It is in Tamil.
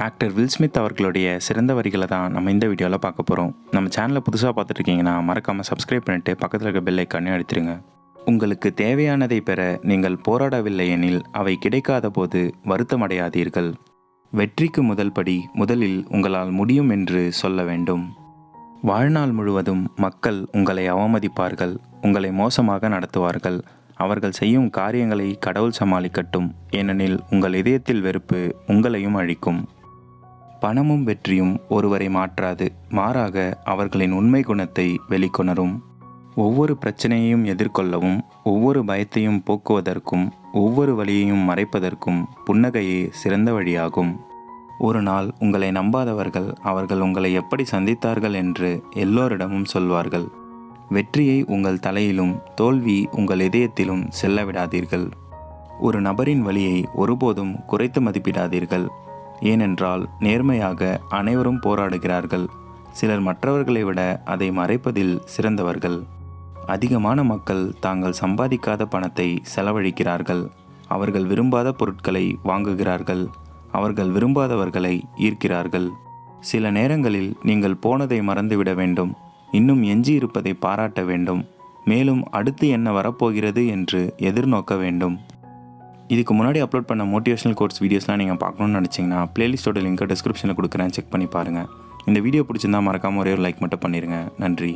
ஆக்டர் வில் ஸ்மித் அவர்களுடைய சிறந்த வரிகளை தான் நம்ம இந்த வீடியோவில் பார்க்க போகிறோம். நம்ம சேனலை புதுசாக பார்த்துட்ருக்கீங்கன்னா மறக்காமல் சப்ஸ்கிரைப் பண்ணிவிட்டு பக்கத்தில் இருக்க பெல் ஐக்கானே அழுத்திடுங்க. உங்களுக்கு தேவையானதை பெற நீங்கள் போராடவில்லை எனில் அவை கிடைக்காத போது வருத்தமடையாதீர்கள். வெற்றிக்கு முதல் படி முதலில் உங்களால் முடியும் என்று சொல்ல வேண்டும். வாழ்நாள் முழுவதும் மக்கள் உங்களை அவமதிப்பார்கள், உங்களை மோசமாக நடத்துவார்கள். அவர்கள் செய்யும் காரியங்களை கடவுள் சமாளிக்கட்டும், ஏனெனில் உங்கள் இதயத்தில் வெறுப்பு உங்களையும் அழிக்கும். பணமும் வெற்றியும் ஒருவரை மாற்றாது, மாறாக அவர்களின் உண்மை குணத்தை வெளிக்கொணரும். ஒவ்வொரு பிரச்சனையையும் எதிர்கொள்ளவும், ஒவ்வொரு பயத்தையும் போக்குவதற்கும், ஒவ்வொரு வழியையும் மறைப்பதற்கும் புன்னகையே சிறந்த வழியாகும். ஒரு நாள் உங்களை நம்பாதவர்கள் அவர்கள் உங்களை எப்படி சந்தித்தார்கள் என்று எல்லோரிடமும் சொல்வார்கள். வெற்றியை உங்கள் தலையிலும் தோல்வி உங்கள் இதயத்திலும் செல்ல விடாதீர்கள். ஒரு நபரின் வழியை ஒருபோதும் குறைத்து மதிப்பிடாதீர்கள். ஏனென்றால் நேர்மையாக அனைவரும் போராடுகிறார்கள். சிலர் மற்றவர்களை விட அதை மறைப்பதில் சிறந்தவர்கள். அதிகமான மக்கள் தாங்கள் சம்பாதிக்காத பணத்தை செலவழிக்கிறார்கள். அவர்கள் விரும்பாத பொருட்களை வாங்குகிறார்கள். அவர்கள் விரும்பாதவர்களை ஈர்க்கிறார்கள். சில நேரங்களில் நீங்கள் போனதை மறந்துவிட வேண்டும். இன்னும் எஞ்சி இருப்பதை பாராட்ட வேண்டும். மேலும் அடுத்து என்ன வரப்போகிறது என்று எதிர்நோக்க வேண்டும். இதுக்கு முன்னாடி அப்லோட் பண்ண மோட்டிவேஷனல் கோட்ஸ் வீடியோஸ்லாம் நீங்கள் பார்க்கணுன்னு நினச்சிங்கன்னா பிளேலிஸ்ட்டோட லிங்க்கை டிஸ்கிரிப்ஷனில் கொடுக்குறேன், செக் பண்ணி பாருங்கள். இந்த வீடியோ பிடிச்சிருந்தால் மறக்காமல் ஒரே ஒரு லைக் மட்டும் பண்ணிடுங்க. நன்றி.